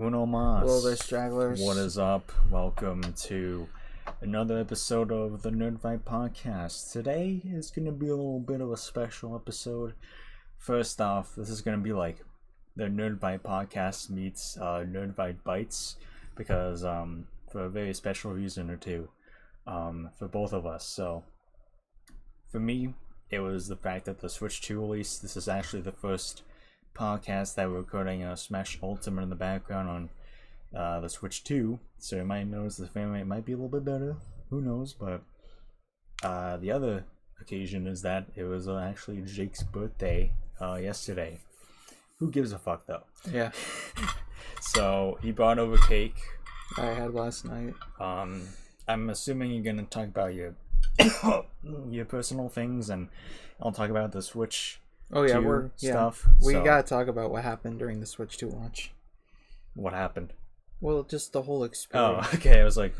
Uno mas. Hello there, stragglers. What is up? Welcome to another episode of the NerdVibed podcast. Today is going to be a little bit of a special episode. First off, this is going to be like the NerdVibed podcast meets NerdVibed Bites because for a very special reason or two for both of us. So for me, it was the fact that the Switch 2 released. This is actually the first podcast that we're recording Smash Ultimate in the background on the Switch 2, so you might notice the frame rate might be a little bit better. Who knows? But the other occasion is that it was actually Jake's birthday yesterday. Who gives a fuck though? Yeah. So he brought over cake. I had last night. I'm assuming you're gonna talk about your your personal things, and I'll talk about the Switch. Oh yeah, stuff. We gotta talk about what happened during the Switch 2 launch. What happened? Well, just the whole experience. Oh, okay. I was like,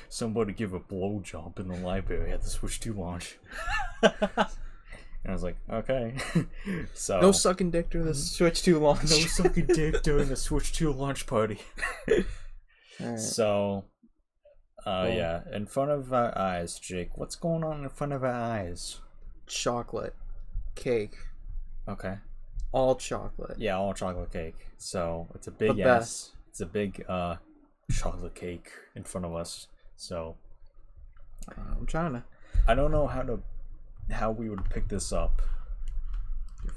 somebody give a blowjob in the library at the Switch 2 launch. And I was like, okay. So no sucking dick during the Switch 2 launch. No sucking dick during the Switch 2 launch party. Right. So, yeah, in front of our eyes, Jake. What's going on in front of our eyes? Chocolate cake. Okay. All chocolate. Yeah, all chocolate cake. So it's a big It's a big chocolate cake in front of us. So I'm trying to. I don't know how we would pick this up.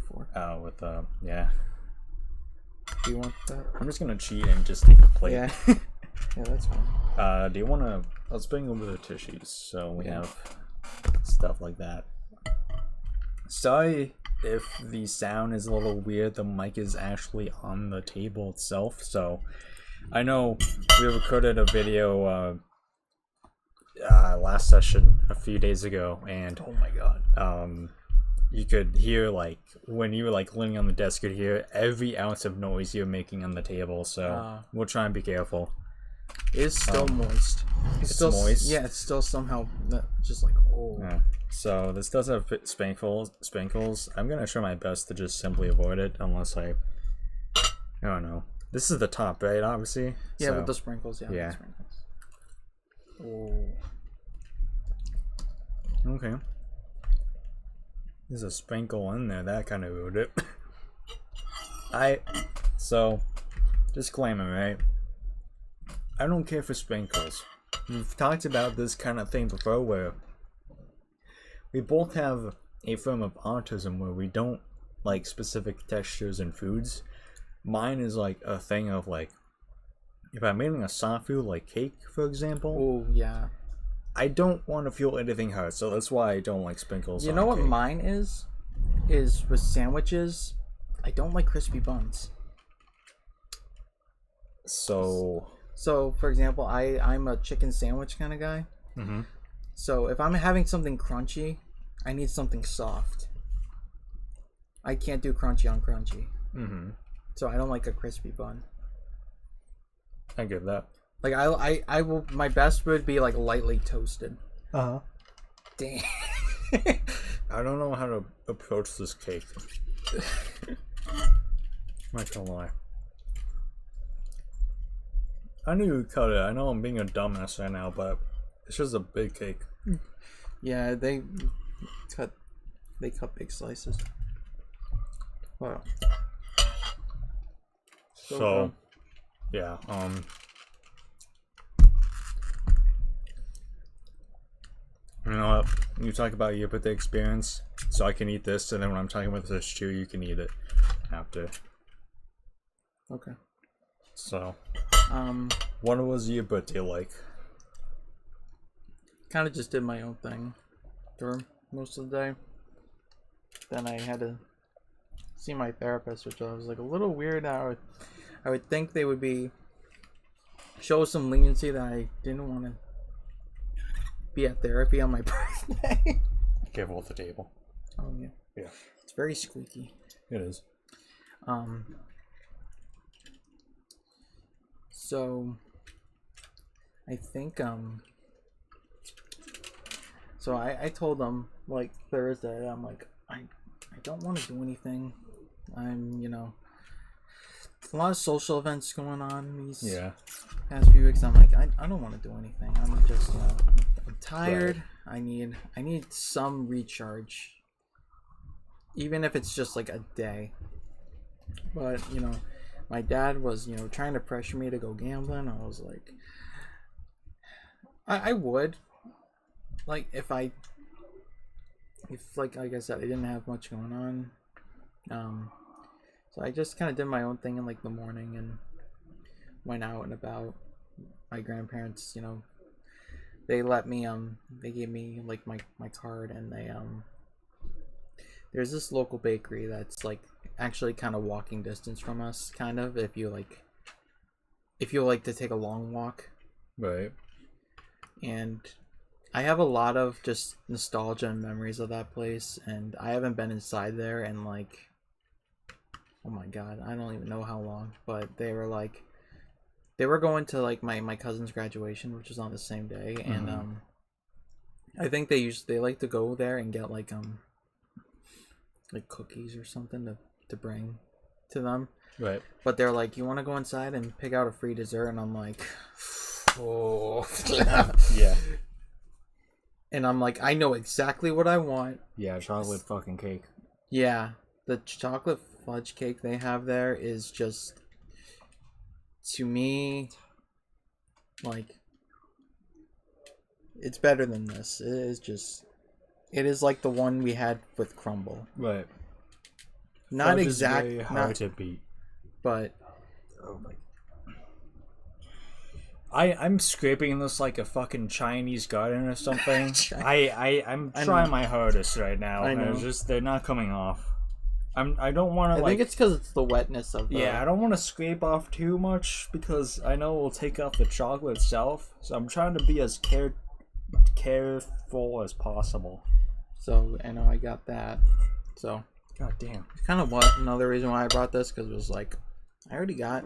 With yeah. Do you want that? I'm just gonna cheat and just take the plate. Yeah. Yeah, that's fine. Do you wanna? Let's bring over the tissues so we have stuff like that. Sorry if the sound is a little weird. The mic is actually on the table itself. So I know we recorded a video last session a few days ago, and oh my god, you could hear, like, when you were like leaning on the desk, you could hear every ounce of noise you're making on the table. So we'll try and be careful. It's still moist. It's still moist. Yeah, it's still somehow just like Yeah. So this does have spankles. I'm gonna try my best to just simply avoid it, unless I don't know. This is the top, right? Obviously. Yeah, so, with the sprinkles. Yeah. Yeah. With the sprinkles. Oh. Okay. There's a sprinkle in there. That kind of ruined it. So, disclaimer, right? I don't care for sprinkles. We've talked about this kind of thing before, where we both have a form of autism where we don't like specific textures in foods. Mine is like a thing of, like, if I'm eating a soft food like cake, for example. Oh yeah. I don't want to feel anything hurt, so that's why I don't like sprinkles. You know what mine is? Is with sandwiches, I don't like crispy buns. So, for example, I'm a chicken sandwich kind of guy. mm-hmm. So if I'm having something crunchy, I need something soft. I can't do crunchy on crunchy. Mm-hmm. So I don't like a crispy bun. I get that. Like I will. My best would be like lightly toasted. Damn. I don't know how to approach this cake. Not gonna lie. I knew you'd cut it. I know I'm being a dumbass right now, but it's just a big cake. Yeah, they cut big slices. Wow. So yeah, you know what? You talk about your birthday experience, so I can eat this, and then when I'm talking about this stew, you can eat it after. Okay. So, what was your birthday like? Kind of just did my own thing for most of the day. Then I had to see my therapist, which I was like a little weird. I would think they would show some leniency that I didn't want to be at therapy on my birthday. Careful with the table. Oh yeah. Yeah. It's very squeaky. It is. So I think so I told them like Thursday, I'm like I don't want to do anything. I'm a lot of social events going on these Yeah. past few weeks. I'm like, I don't want to do anything. I'm just, I'm tired. Right. I need some recharge, even if it's just like a day. But my dad was trying to pressure me to go gambling. I was like, I would, like, if like I said, I didn't have much going on. So I just kind of did my own thing in like the morning and went out and about. My grandparents, they let me they gave me like my card, and there's this local bakery that's like actually kind of walking distance from us, kind of, if you like to take a long walk. Right. And I have a lot of just nostalgia and memories of that place, and I haven't been inside there in like, oh my god, I don't even know how long. But they were going to like my cousin's graduation, which was on the same day, and I think they like to go there and get like cookies or something to bring to them. Right. But they're like, you want to go inside and pick out a free dessert? And I'm like, oh. Yeah. And I'm like, I know exactly what I want. Yeah, chocolate fucking cake. Yeah. The chocolate fudge cake they have there is just, to me, like, it's better than this. It is like the one we had with crumble. Right. Not exactly. Very hard to beat. But oh my. I'm scraping this like a fucking Chinese garden or something. I'm trying my hardest right now. I know. And it's just they're not coming off. I don't want to. I think it's because it's the wetness of the. Yeah, I don't want to scrape off too much because I know it will take off the chocolate itself. So I'm trying to be as careful as possible. So I know I got that. So god damn. It's kind of another reason why I brought this, because it was like I already got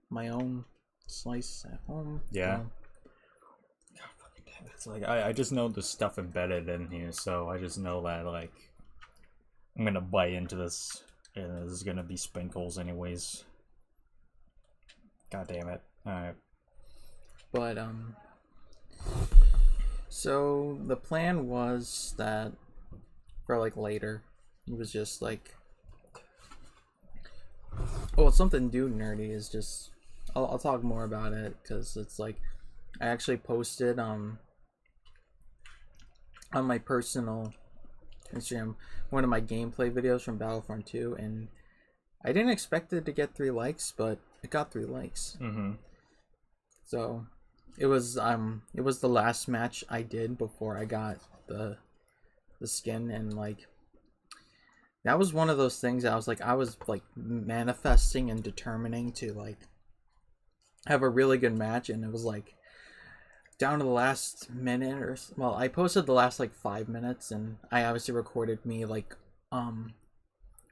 my own slice at home. Yeah. God fucking damn. It's like I just know the stuff embedded in here, so I just know that like I'm gonna bite into this, and this is gonna be sprinkles anyways. God damn it. Alright. But so the plan was that for like later, it was just like, well, something dude nerdy is just I'll talk more about it, because it's like I actually posted on my personal Instagram one of my gameplay videos from Battlefront 2, and I didn't expect it to get 3 likes, but it got 3 likes. Mm-hmm. So it was the last match I did before I got the skin, and like that was one of those things I was like manifesting and determining to like have a really good match, and it was like down to the last minute, or well, I posted the last like 5 minutes, and I obviously recorded me like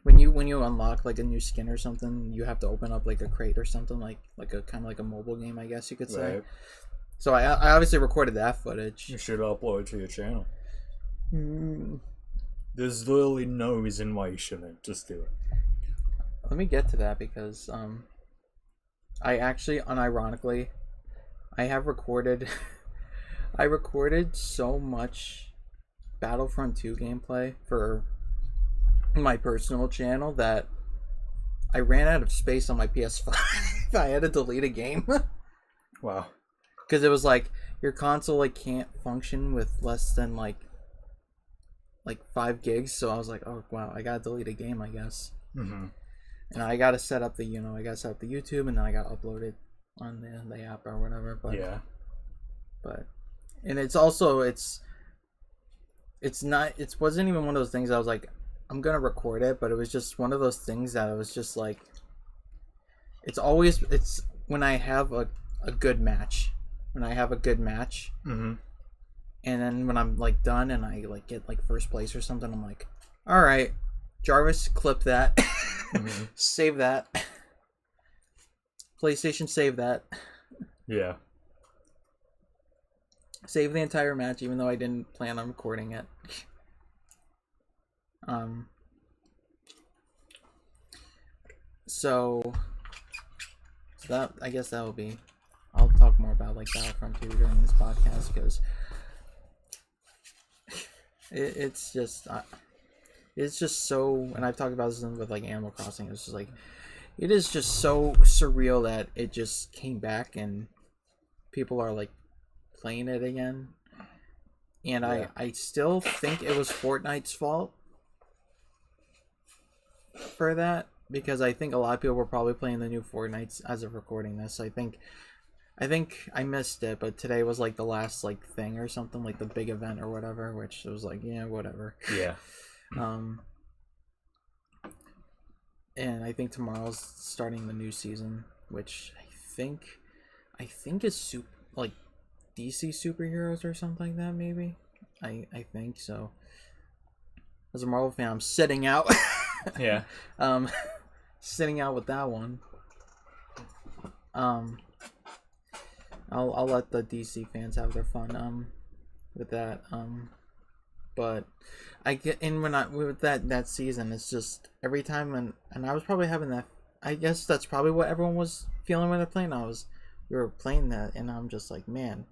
when you unlock like a new skin or something, you have to open up like a crate or something, like a kind of like a mobile game, I guess you could say. Right. So I obviously recorded that footage. You should upload it to your channel. There's literally no reason why you shouldn't. Just do it. Let me get to that, because I actually, unironically, I have recorded I recorded so much Battlefront 2 gameplay for my personal channel that I ran out of space on my PS5. I had to delete a game. Wow. Because it was like, your console like can't function with less than like 5 gigs. So I was like, oh wow, I gotta delete a game, I guess. Mm-hmm. And I gotta set up the YouTube, and then I gotta upload it on the app or whatever. But yeah. But and it's also it wasn't even one of those things I was like, I'm gonna record it, but it was just one of those things that it was just like, it's when I have a good match. When I have a good match, mm-hmm. And then when I'm like done and I like get like first place or something, I'm like, all right, Jarvis, clip that, mm-hmm. Save that, PlayStation, save that. Yeah. Save the entire match, even though I didn't plan on recording it. So that I guess that will be. I'll talk more about like Battlefront 2 during this podcast because it's just so. And I've talked about this with like Animal Crossing. It's just like it is just so surreal that it just came back and people are like playing it again. And Yeah. I still think it was Fortnite's fault for that because I think a lot of people were probably playing the new Fortnite as of recording this. I think I missed it, but today was like the last like thing or something, like the big event or whatever, which was like, yeah, whatever. Yeah. And I think tomorrow's starting the new season, which I think is like DC superheroes or something like that, maybe. I think so. As a Marvel fan, I'm sitting out. Yeah. Sitting out with that one. I'll let the DC fans have their fun with that. But I get in when I with that season, it's just every time and I was probably having that. I guess that's probably what everyone was feeling when they're playing. We were playing that, and I'm just like, man,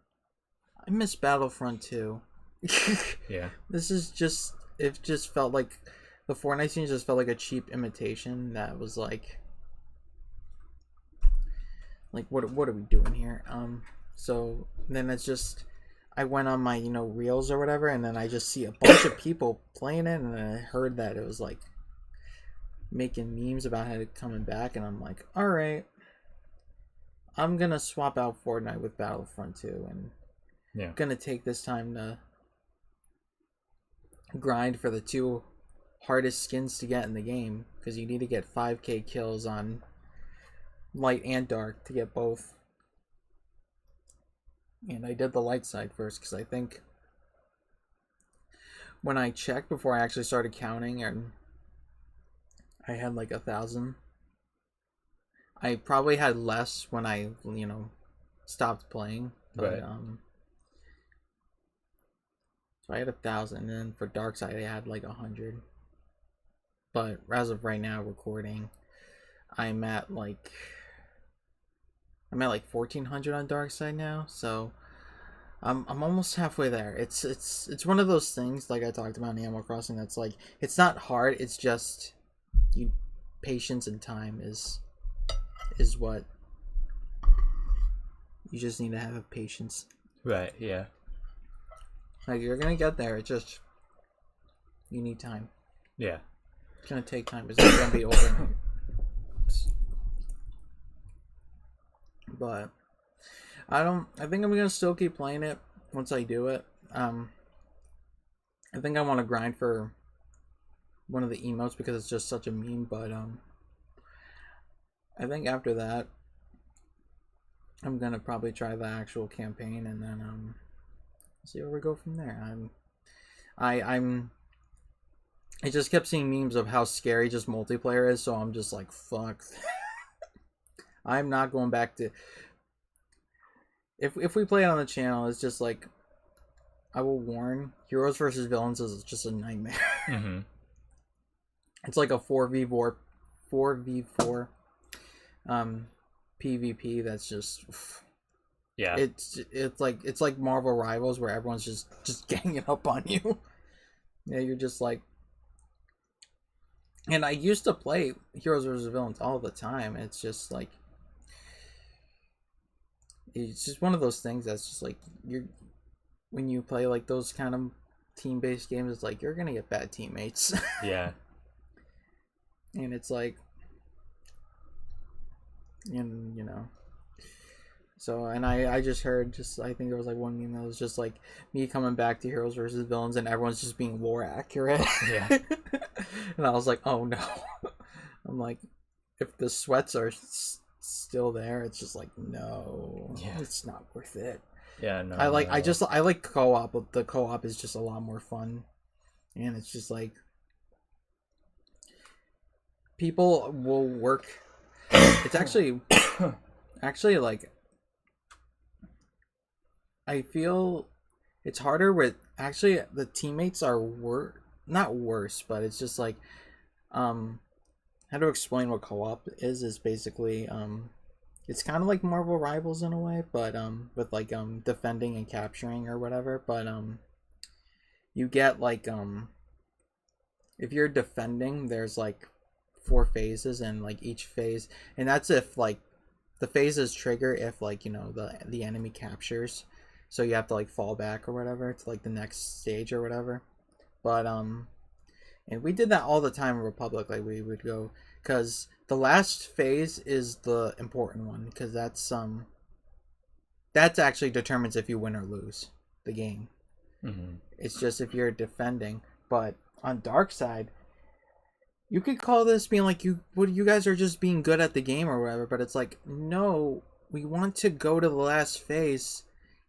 I miss Battlefront 2. Yeah. This is just it. Just felt like the Fortnite scene just felt like a cheap imitation that was like what are we doing here? So then it's just I went on my reels or whatever, and then I just see a bunch of people playing it, and then I heard that it was like making memes about it coming back, and I'm like, all right, I'm gonna swap out Fortnite with Battlefront 2, and Yeah. gonna take this time to grind for the 2 hardest skins to get in the game because you need to get 5k kills on light and dark to get both. And I did the light side first because I think when I checked before I actually started counting, and I had like 1,000. I probably had less when I stopped playing, but Right. so I had 1,000, and then for dark side I had like 100. But as of right now, recording, I'm at like 1,400 on dark side now, so I'm almost halfway there. It's one of those things like I talked about in Animal Crossing that's like it's not hard. It's just patience and time is what you just need to have patience. Right. Yeah. Like you're gonna get there. It's just you need time. Yeah. It's gonna take time. It's not gonna be overnight. But I think I'm gonna still keep playing it once I do it. I think I want to grind for one of the emotes because it's just such a meme. But I think after that, I'm gonna probably try the actual campaign and then see where we go from there. I just kept seeing memes of how scary just multiplayer is, so I'm just like, fuck. I'm not going back to. If we play it on the channel, it's just like, I will warn, heroes versus villains is just a nightmare. Mm-hmm. It's like a 4v4 PvP that's just. Yeah. It's like Marvel Rivals where everyone's just ganging up on you. Yeah, you're just like. And I used to play heroes versus villains all the time. It's just like. It's just one of those things that's just like when you play like those kind of team-based games, it's like you're gonna get bad teammates. Yeah. And it's like, and so and I just heard I think there was like one meme that was just like me coming back to heroes versus villains and everyone's just being lore accurate. Yeah. And I was like, oh no. I'm like, if the sweats are still there, it's just like, no, it's not worth it. Yeah, no. I like co-op, but the co-op is just a lot more fun, and it's just like people will work. It's actually like I feel it's harder with actually the teammates are not worse, but it's just like how to explain what co-op is basically It's kind of like Marvel Rivals in a way, but with like defending and capturing or whatever. But you get like if you're defending, there's like 4 phases, and like each phase, and that's if like the phases trigger if like the enemy captures, so you have to like fall back or whatever to like the next stage or whatever. But and we did that all the time in Republic. Like we would go, because the last phase is the important one, because that's actually determines if you win or lose the game. Mm-hmm. It's just if you're defending. But on Dark Side, you could call this being like you guys are just being good at the game or whatever, but it's like, no, we want to go to the last phase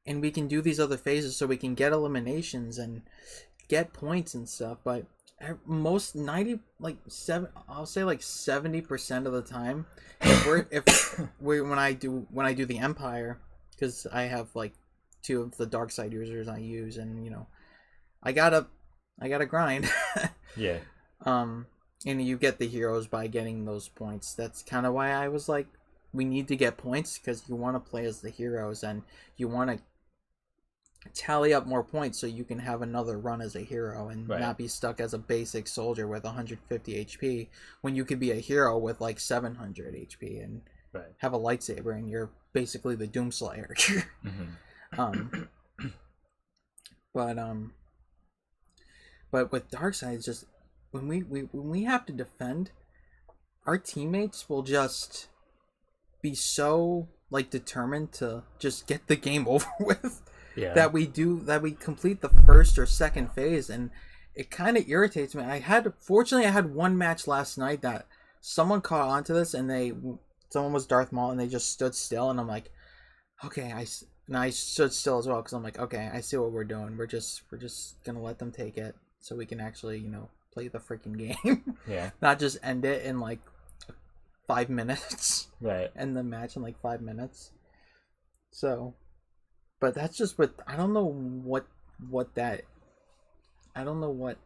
and we can do these other phases so we can get eliminations and get points and stuff. But most 90 like 7 I'll say like 70% of the time, if we when I do the Empire, because I have like 2 of the Dark Side users I use, and I gotta grind. Yeah. And you get the heroes by getting those points. That's kind of why I was like, we need to get points, because you want to play as the heroes and you want to tally up more points so you can have another run as a hero and Right. not be stuck as a basic soldier with 150 HP when you could be a hero with like 700 HP and Right. have a lightsaber and you're basically the Doomslayer. Mm-hmm. But with Darkseid, it's just when we have to defend, our teammates will just be so like determined to just get the game over with. Yeah. That we complete the first or second phase, and it kind of irritates me. Fortunately I had one match last night that someone caught onto this, and someone was Darth Maul and they just stood still, and I'm like, okay, I stood still as well, because I'm like, okay, I see what we're doing. We're just gonna let them take it so we can actually play the freaking game. Yeah. Not just end it in like 5 minutes. Right. End the match in like 5 minutes. So, but that's just what I don't know what that I don't know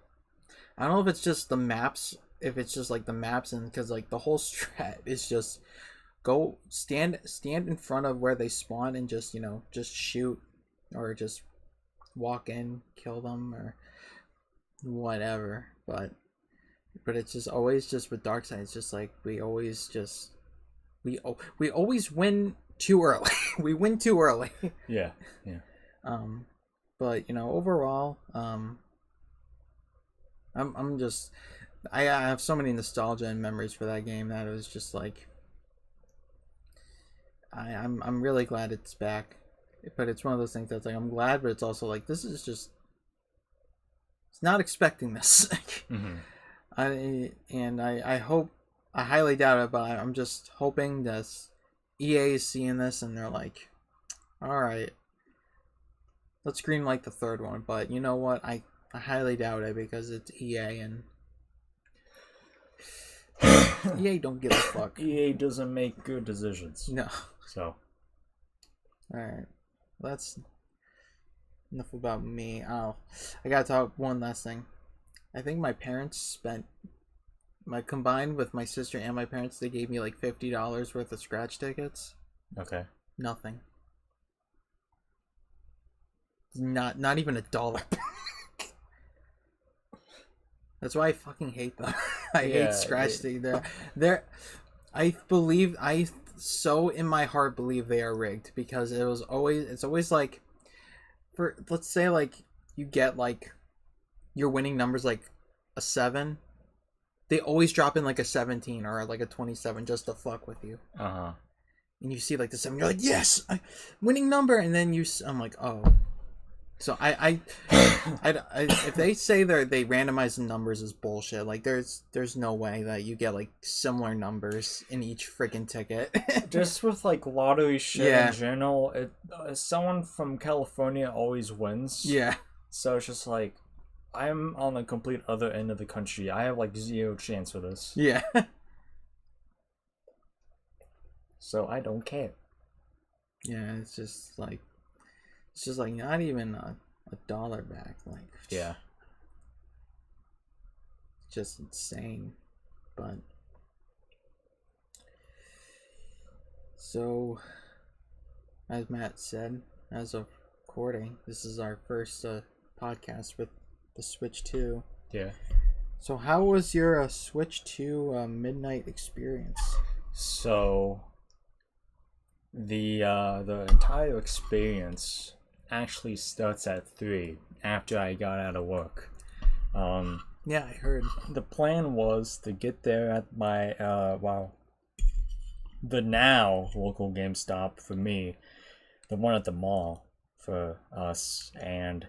if it's just the maps, if it's just like the maps, and because like the whole strat is just go stand in front of where they spawn and just just shoot, or just walk in, kill them, or whatever. But it's just always just with Darkseid, it's just like we always win too early. We win too early. Yeah. But overall, I'm just I have so many nostalgia and memories for that game that it was just like I'm really glad it's back. But it's one of those things that's like, I'm glad, but it's also like, this is just, it's not expecting this. Mm-hmm. I hope, I highly doubt it, but I'm just hoping that EA is seeing this and they're like, all right, let's greenlight the third one. But you know what? I highly doubt it, because it's EA, and EA don't give a fuck. EA doesn't make good decisions. No. So. Alright. That's enough about me. I gotta talk one last thing. I think my parents combined with my sister and my parents, they gave me like $50 worth of scratch tickets. Okay. Nothing. Not even $1. That's why I fucking hate them. I hate scratch tickets. They're I so in my heart believe they are rigged, because it's always like, for let's say like you get like your winning numbers like a 7, they always drop in like a 17 or like a 27 just to fuck with you. Uh-huh. And you see like the 7, you're like, yes, winning number, and then I'm like, oh. So I if they say they randomize the numbers is bullshit. Like there's no way that you get like similar numbers in each freaking ticket. Just with like lottery shit in general, someone from California always wins. Yeah. So it's just like, I'm on the complete other end of the country. I have like 0 chance for this. Yeah. So I don't care. Yeah, it's just like not even a $1 back. Like, yeah, just insane. But So, as Matt said, as of recording, this is our first podcast with the Switch 2. Yeah. So, how was your Switch 2 midnight experience? So the entire experience actually starts at 3 after I got out of work. Yeah, I heard. The plan was to get there at my the now local GameStop for me, the one at the mall for us, and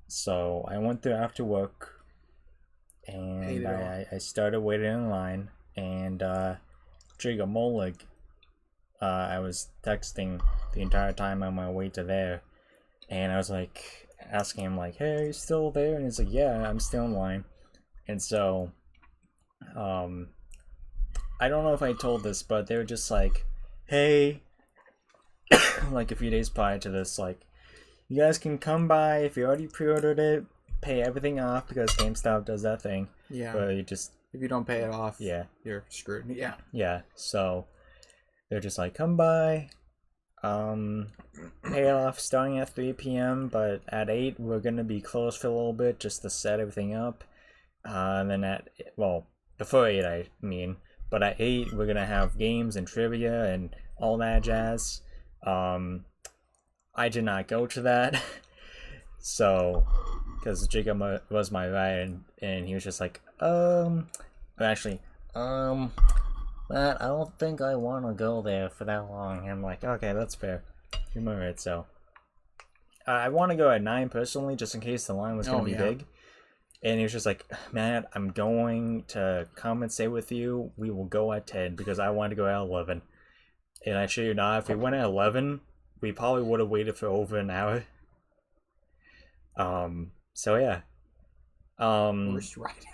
so I went there after work, and I started waiting in line, and Jiga Molig, I was texting the entire time on my way to there, and I was like asking him like, "Hey, are you still there?" And he's like, "Yeah, I'm still in line." And so, I don't know if I told this, but they were just like, "Hey," like a few days prior to this, like, "You guys can come by if you already pre-ordered it, pay everything off because GameStop does that thing." Yeah. But you just, if you don't pay it off, yeah, you're screwed. Yeah. yeah. So they're just like, "Come by, pay it off starting at 3 p.m. But at 8 we're gonna be closed for a little bit just to set everything up. And then before 8 I mean, but at 8 we're gonna have games and trivia and all that jazz." I did not go to that, so because Jacob was my ride, and he was just like, actually, Matt, I don't think I want to go there for that long. And I'm like, okay, that's fair. You're my right. So I want to go at 9 personally, just in case the line was going to be big. And he was just like, "Matt, I'm going to come and stay with you. We will go at 10 because I want to go at 11. And I shit you not, if we went at 11, we probably would have waited for over an hour. So yeah. Worst ride.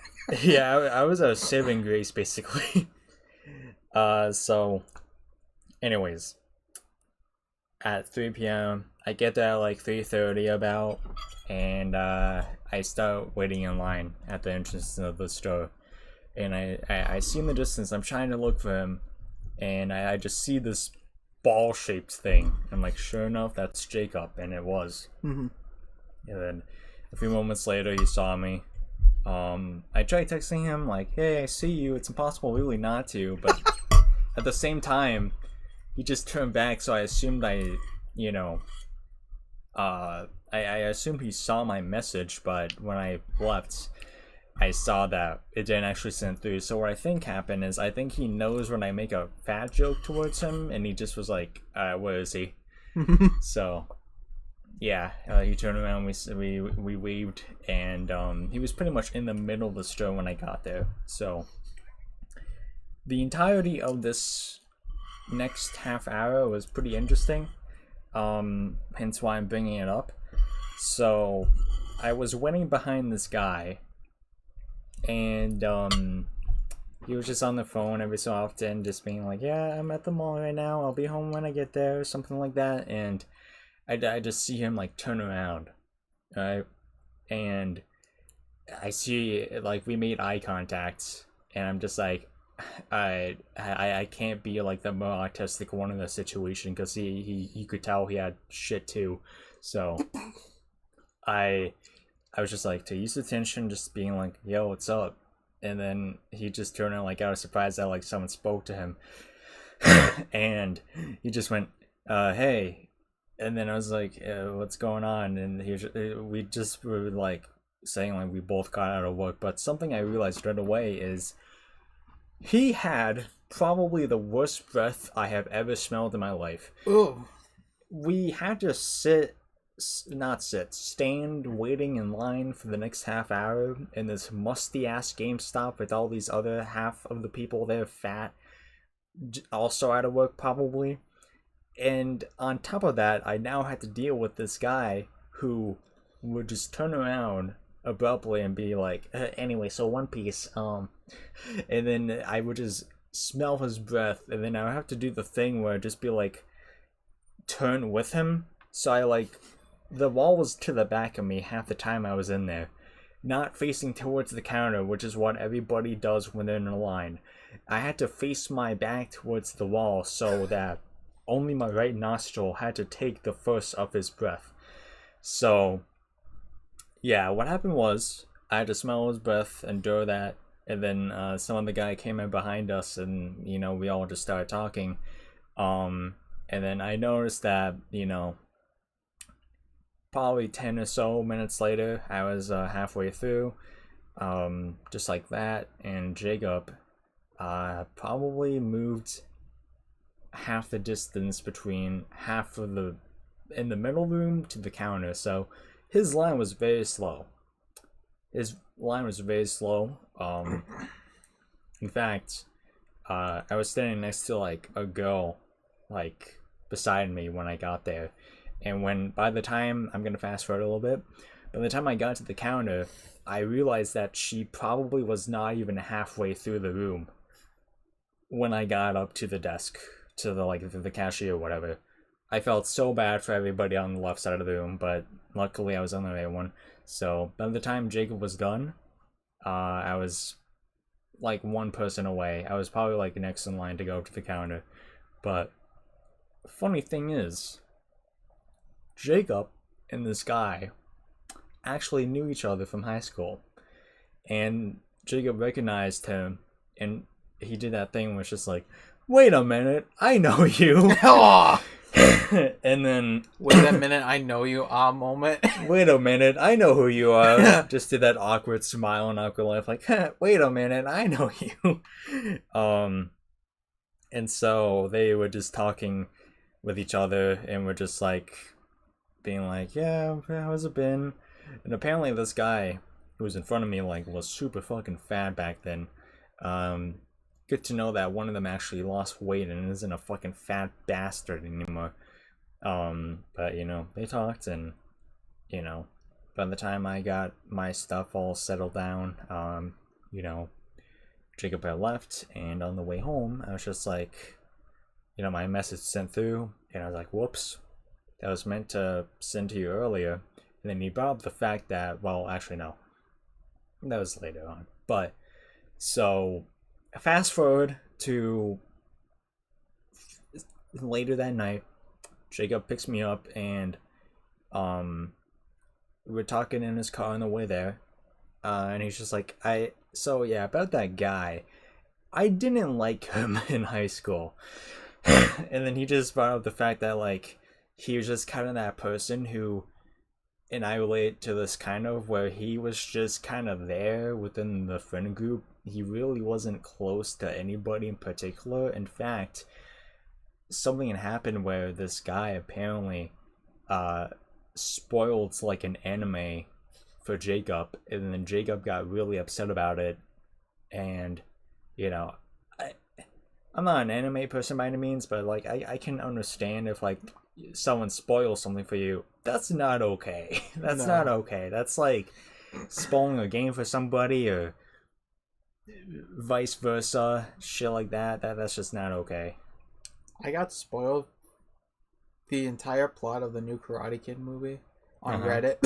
Yeah, I was a saving grace basically. So anyways, at 3 p.m. I get there at like 3:30 about, and I start waiting in line at the entrance of the store, and I see in the distance, I'm trying to look for him, and I just see this ball-shaped thing. I'm like, sure enough, that's Jacob, and it was. Mm-hmm. And then a few moments later, he saw me. I tried texting him like, "Hey, I see you. It's impossible really not to," but at the same time, he just turned back, so I assumed I assumed he saw my message, but when I left, I saw that it didn't actually send through. So what I think happened is, I think he knows when I make a fat joke towards him, and he just was like, where is he?" So yeah, he turned around, we waved, and he was pretty much in the middle of the store when I got there. So the entirety of this next half hour was pretty interesting, hence why I'm bringing it up. So I was waiting behind this guy, and he was just on the phone every so often, just being like, "Yeah, I'm at the mall right now, I'll be home when I get there," something like that. And I just see him like turn around, and I see, like, we made eye contact, and I'm just like, I can't be like the more autistic one in the situation, because he could tell he had shit too. So I was just like, to use attention, just being like, "Yo, what's up?" And then he just turned around like I was surprised that like someone spoke to him. And he just went, "Hey." And then I was like, "What's going on?" And we just were like saying like we both got out of work. But something I realized right away is he had probably the worst breath I have ever smelled in my life. Oh. We had to stand waiting in line for the next half hour in this musty ass GameStop with all these other half of the people there fat, also out of work probably. And on top of that, I now had to deal with this guy who would just turn around abruptly and be like, "Anyway, so One Piece," and then I would just smell his breath, and then I would have to do the thing where I'd just be like, turn with him. So I like, the wall was to the back of me half the time I was in there. not facing towards the counter, which is what everybody does when they're in a line. I had to face my back towards the wall so that only my right nostril had to take the first of his breath. So, yeah, what happened was I had to smell his breath, endure that, and then some other guy came in behind us, and we all just started talking. And then I noticed that probably 10 or so minutes later, I was halfway through, just like that, and Jacob probably moved half the distance between half of the in the middle room to the counter. So his line was very slow. In fact, I was standing next to like a girl, like beside me when I got there, and by the time I'm gonna fast forward a little bit, by the time I got to the counter, I realized that she probably was not even halfway through the room when I got up to the desk, to the cashier or whatever. I felt so bad for everybody on the left side of the room, but luckily I was on the right one. So by the time Jacob was done, I was like one person away. I was probably like next in line to go up to the counter. But funny thing is, Jacob and this guy actually knew each other from high school. And Jacob recognized him, and he did that thing where it's just like, wait a minute, I know you. And then wait a minute, I know you moment. Wait a minute, I know who you are. Just did that awkward smile and awkward laugh, like, wait a minute, I know you. And so they were just talking with each other and were just like being like, yeah, how's it been? And apparently this guy who was in front of me like was super fucking fat back then. Good to know that one of them actually lost weight and isn't a fucking fat bastard anymore. But they talked, and by the time I got my stuff all settled down, Jacob had left, and on the way home I was just like, my message sent through, and I was like, whoops, that was meant to send to you earlier. And then he brought up the fact that, well, actually no, that was later on. But so fast forward to later that night, Jacob picks me up, and we're talking in his car on the way there, and he's just like, about that guy, I didn't like him in high school. And then he just brought up the fact that like he was just kind of that person who, and I relate to this kind of, where he was just kind of there within the friend group. He really wasn't close to anybody in particular. In fact, something had happened where this guy apparently spoiled like an anime for Jacob, and then Jacob got really upset about it. And I'm not an anime person by any means, but like I can understand if like someone spoils something for you. That's not okay. That's not okay. That's like spoiling a game for somebody, or vice versa, shit like that. That's just not okay. I got spoiled the entire plot of the new Karate Kid movie on Reddit.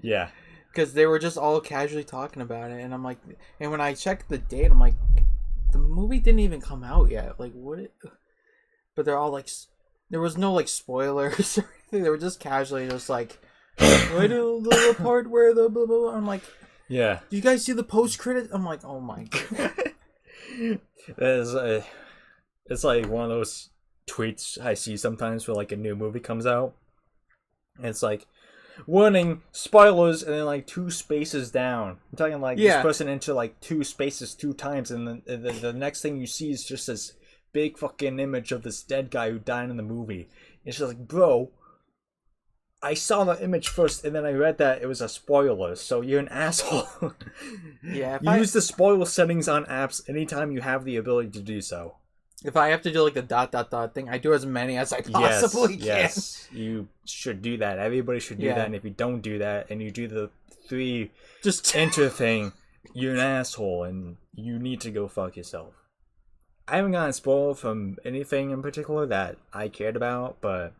Yeah. Because they were just all casually talking about it, and I'm like, and when I checked the date, I'm like, the movie didn't even come out yet. Like, what? But they're all like, there was no like spoilers or anything. They were just casually just like, wait till the part where the blah, blah, blah. I'm like, yeah. Do you guys see the post credit? I'm like, oh my god. It's like one of those tweets I see sometimes where like a new movie comes out, and it's like, warning, spoilers, and then like 2 spaces down. I'm talking like this person into like 2 spaces 2 times, and then the next thing you see is just this big fucking image of this dead guy who died in the movie. It's just like, bro, I saw the image first, and then I read that it was a spoiler, so you're an asshole. Yeah. Use the spoiler settings on apps anytime you have the ability to do so. If I have to do like the ... thing, I do as many as I possibly can. Yes, you should do that. Everybody should do that, and if you don't do that, and you do the 3 just enter thing, you're an asshole, and you need to go fuck yourself. I haven't gotten spoiled from anything in particular that I cared about, but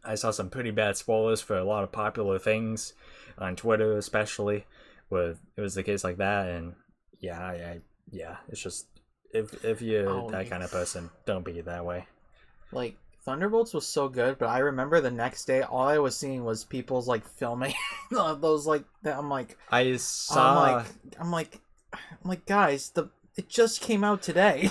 I saw some pretty bad spoilers for a lot of popular things on Twitter, especially. it was the case like that, and yeah, it's just if you're that kind of person, don't be that way. Like Thunderbolts was so good, but I remember the next day all I was seeing was people's like filming those like that. I'm like, I saw. I'm like, guys, it just came out today.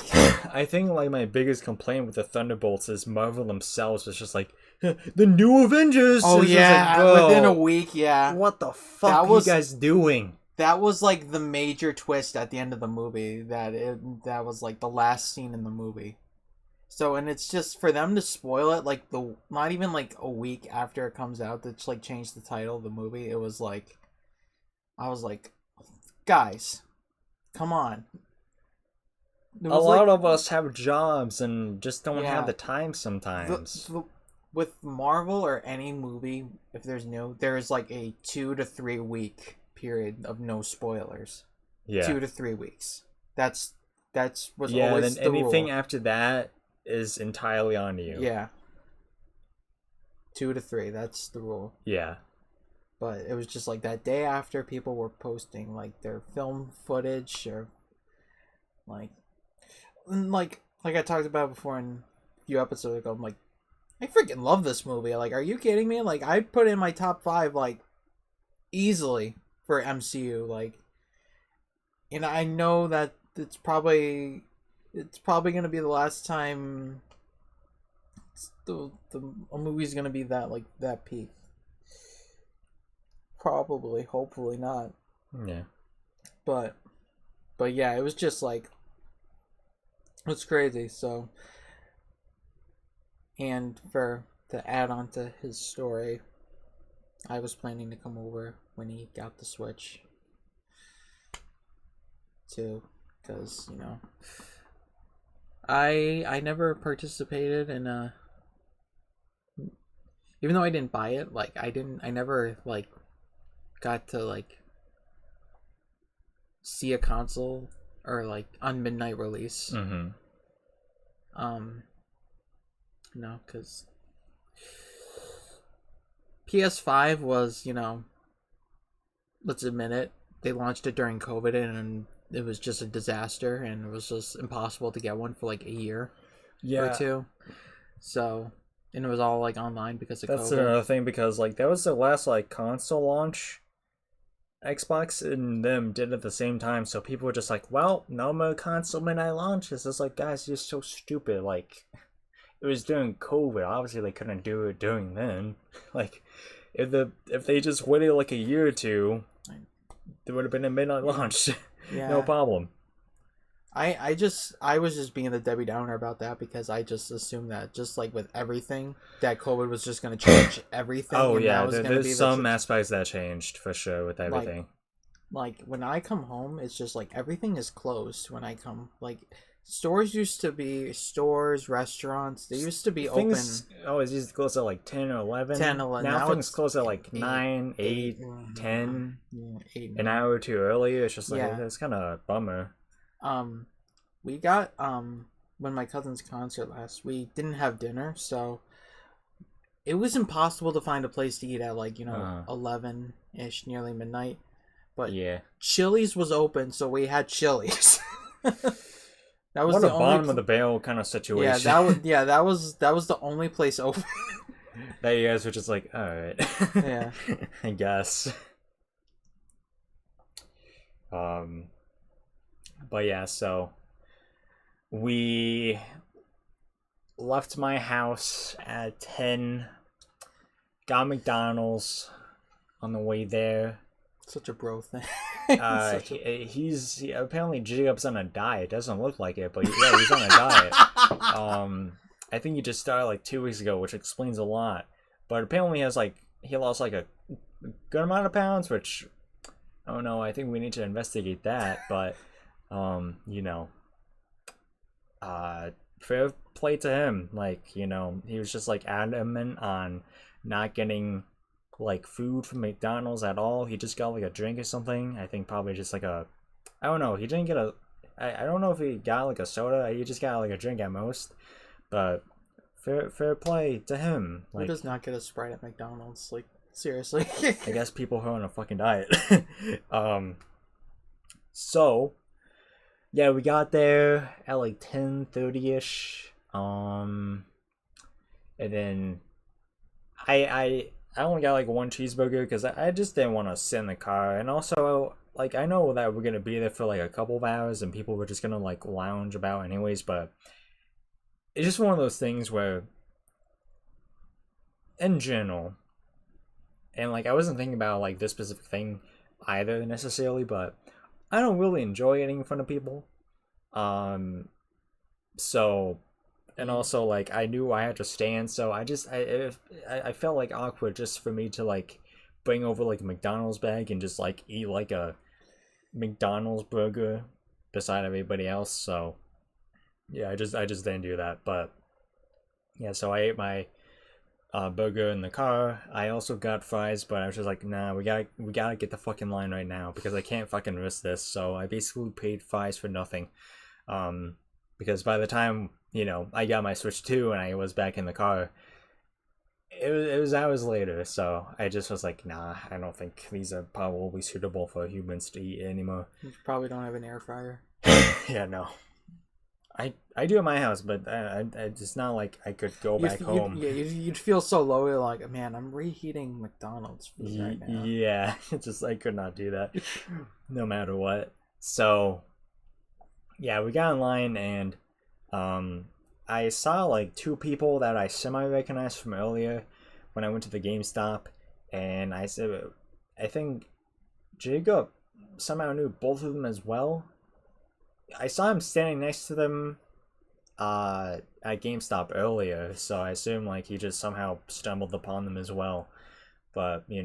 I think like my biggest complaint with the Thunderbolts is Marvel themselves was just like the new Avengers. Oh yeah, like, within a week, yeah. What the fuck are you guys doing? That was like the major twist at the end of the movie. That was like the last scene in the movie. So, and it's just for them to spoil it like not even like a week after it comes out to like change the title of the movie. It was like, I was like, guys, come on. A lot of us have jobs and just don't have the time sometimes. With Marvel or any movie, if there's like a 2 to 3 week period of no spoilers. Yeah. 2 to 3 weeks. That's was always the anything rule. After that is entirely on you. Yeah. 2 to 3, that's the rule. Yeah. But it was just like that day after people were posting like their film footage or like I talked about before in a few episodes ago, I'm like, I freaking love this movie. Like, are you kidding me? Like, I'd put it in my top 5 like easily for MCU. Like, and I know that it's probably gonna be the last time a movie's gonna be that peak. Probably, hopefully not. Yeah. But yeah, it was just like, it's crazy. So, and to add on to his story, I was planning to come over when he got the Switch too, because I never participated in even though I didn't buy it, like I never like got to like see a console or like on midnight release. Mm-hmm. No, because PS5 was, let's admit it, they launched it during COVID and it was just a disaster and it was just impossible to get one for like a year or two. So, and it was all like online because of COVID. That's another thing, because like that was the last like console launch Xbox and them did at the same time, so people were just like, well, no more console midnight launches. It's like, guys, you're so stupid. Like, it was during COVID. Obviously they couldn't do it during then. Like, if they just waited like a year or two, there would have been a midnight launch. Yeah. No problem. I was just being the Debbie Downer about that because I just assumed that just like with everything that COVID was just going to change everything. Oh yeah, there's some aspects that changed for sure with everything. Like when I come home, it's just like everything is closed when I come. Like stores, restaurants, they used to be open. Always used to close at like 10 or 11. 10, 11. Now things close at like 9, 8, 10. Yeah, 8, an hour or two early. It's just like, it's kind of a bummer. We got when my cousin's concert last, we didn't have dinner, so it was impossible to find a place to eat at like 11ish, nearly midnight. But yeah, Chili's was open, so we had Chili's. That was the bottom of the barrel kind of situation. That was the only place open. That you guys were just like, all right, yeah, I guess. But yeah, so we left my house at 10, got McDonald's on the way there. Such a bro thing. He's apparently Jacob's on a diet. Doesn't look like it, but yeah, he's on a diet. I think he just started like 2 weeks ago, which explains a lot. But apparently he lost like a good amount of pounds, which I don't know. I think we need to investigate that, but fair play to him. Like, he was just like adamant on not getting like food from McDonald's at all. He just got like a drink or something. I think probably just like I don't know. He didn't get I don't know if he got like a soda. He just got like a drink at most. But fair play to him. Like, who does not get a Sprite at McDonald's? Like, Seriously. I guess people who are on a fucking diet. So yeah, we got there at like 10:30ish. And then I only got like one cheeseburger because I just didn't want to sit in the car, and also like I know that we're gonna be there for like a couple of hours and people were just gonna like lounge about anyways, but it's just one of those things where in general, and like I wasn't thinking about like this specific thing either necessarily, but I don't really enjoy getting in front of people. Um, so and also like I knew I had to stand, so I felt like awkward just for me to like bring over like a McDonald's bag and just like eat like a McDonald's burger beside everybody else. So yeah, I just didn't do that. But yeah, so I ate my burger in the car. I also got fries, but I was just like, nah, we gotta get the fucking line right now because I can't fucking risk this. So I basically paid fries for nothing. Because by the time I got my Switch 2 and I was back in the car, it was hours later. So I just was like, nah, I don't think these are probably suitable for humans to eat anymore. You probably don't have an air fryer. Yeah, no. I do at my house, but it's not like I could go back home. You'd feel so low. You're like, man, I'm reheating McDonald's food right now. Yeah, I could not do that, no matter what. So, yeah, we got in line and I saw like two people that I semi-recognized from earlier when I went to the GameStop, and I said, I think Jacob somehow knew both of them as well. I saw him standing next to them at GameStop earlier, so I assume like he just somehow stumbled upon them as well. But we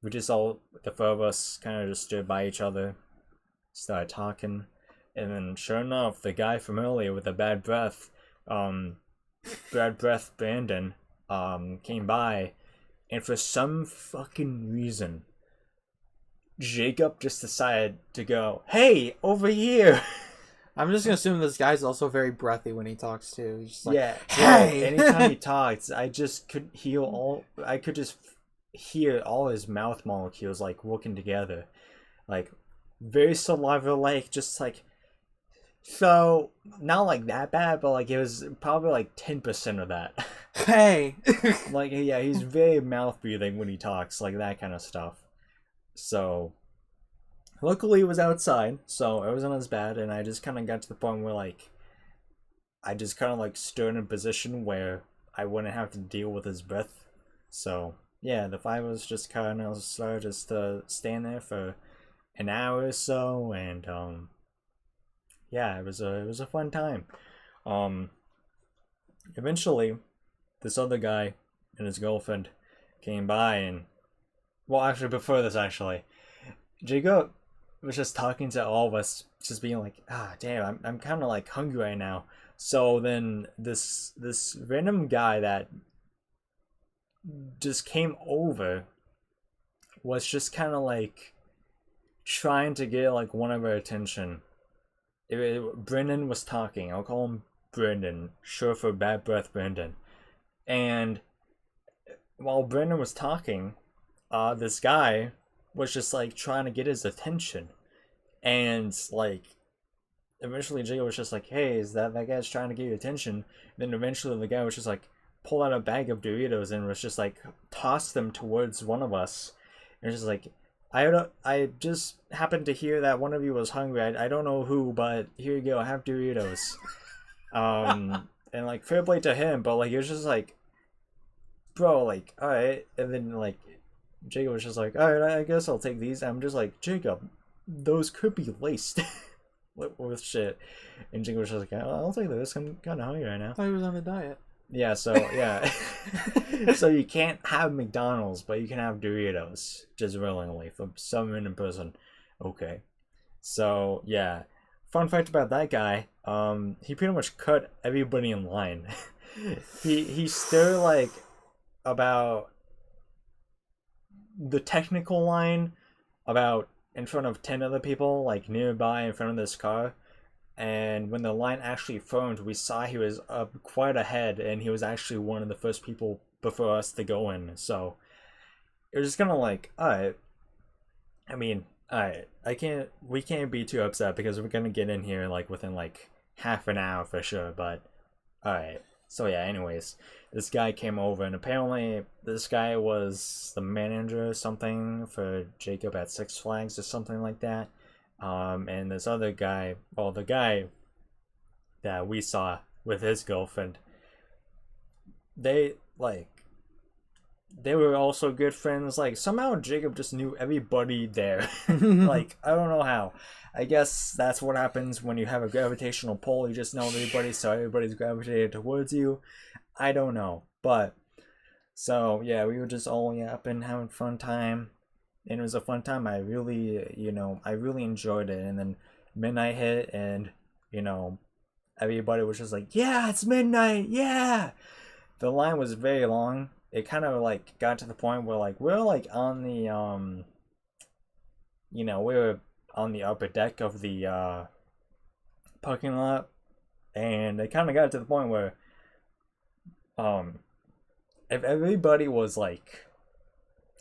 just all the four of us kind of just stood by each other, started talking, and then sure enough, the guy from earlier with the bad breath, Brandon, came by, and for some fucking reason, Jacob just decided to go, "Hey, over here." I'm just gonna assume this guy's also very breathy when he talks too. He's just like, Yeah, hey. anytime he talks, I could just hear all his mouth molecules like working together, like very saliva like, just like, so not like that bad, but like it was probably like 10% of that. Hey. Like yeah, he's very mouth breathing when he talks, like that kind of stuff. So luckily it was outside, so it wasn't as bad, and I just kind of got to the point where like I just kind of like stood in a position where I wouldn't have to deal with his breath. So yeah, the five of us just kind of started just to stand there for an hour or so, and yeah, it was a fun time. Eventually, this other guy and his girlfriend came by, and well, actually, before this, Jacob was just talking to all of us, just being like, ah, damn, I'm kind of like hungry right now. So then this random guy that just came over was just kind of like trying to get like one of our attention. Brendan was talking. I'll call him Brendan, short for bad breath Brendan. And while Brendan was talking, this guy was just like trying to get his attention, and like eventually Jacob was just like, hey, is that guy's trying to get your attention? And then eventually the guy was just like pull out a bag of Doritos and was just like toss them towards one of us, and just like, I just happened to hear that one of you was hungry. I don't know who, but here you go, have Doritos. And like fair play to him, but like it was just like, bro, like, all right. And then like Jacob was just like, all right, I guess I'll take these. I'm just like, Jacob, those could be laced with shit. And Jacob was just like, I'll take this. I'm kind of hungry right now. I thought he was on the diet. Yeah, so yeah. So you can't have McDonald's, but you can have Doritos just willingly for some random person. Okay. So yeah. Fun fact about that guy, he pretty much cut everybody in line. he stood like about the technical line about in front of 10 other people, like nearby in front of this car. And when the line actually formed, we saw he was up quite ahead, and he was actually one of the first people before us to go in. So it was just kind of like, alright. I mean, alright. We can't be too upset because we're gonna get in here like within like half an hour for sure. But alright. So yeah. Anyways, this guy came over, and apparently this guy was the manager or something for Jacob at Six Flags or something like that. And this other guy, well, the guy that we saw with his girlfriend, they like they were also good friends. Like somehow Jacob just knew everybody there. Like I don't know how. I guess that's what happens when you have a gravitational pull. You just know everybody, so everybody's gravitated towards you. I don't know, but so yeah, we were just all yapping, having fun time, and it was a fun time. I really enjoyed it. And then midnight hit, and you know, everybody was just like, "Yeah, it's midnight, yeah." The line was very long. It kind of like got to the point where like we're like on the we were on the upper deck of the parking lot, and it kind of got to the point where if everybody was like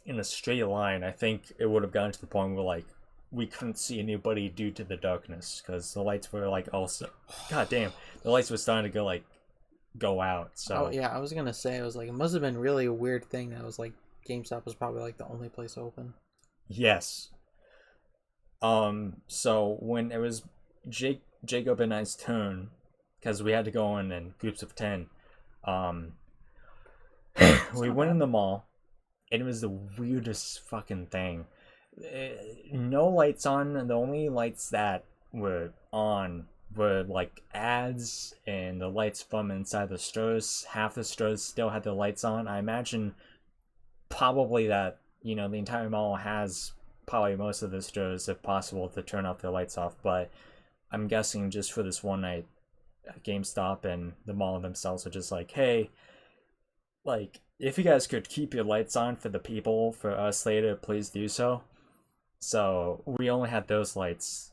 in a straight line, I think it would have gotten to the point where like we couldn't see anybody due to the darkness because the lights were like also, god damn, the lights were starting to go out. So Oh yeah, I was gonna say, it was like, it must have been really a weird thing that was like GameStop was probably like the only place open. yes. So when it was Jacob and I's turn, because we had to go in groups of 10, um, we went in the mall, and it was the weirdest fucking thing. No lights on, and the only lights that were on were like ads and the lights from inside the stores. Half the stores still had the lights on. I imagine probably that, the entire mall has probably most of the stores, if possible, to turn off their lights off. But I'm guessing just for this one night, GameStop and the mall themselves are just like, hey, like, if you guys could keep your lights on for the people, for us later, please do so. So we only had those lights.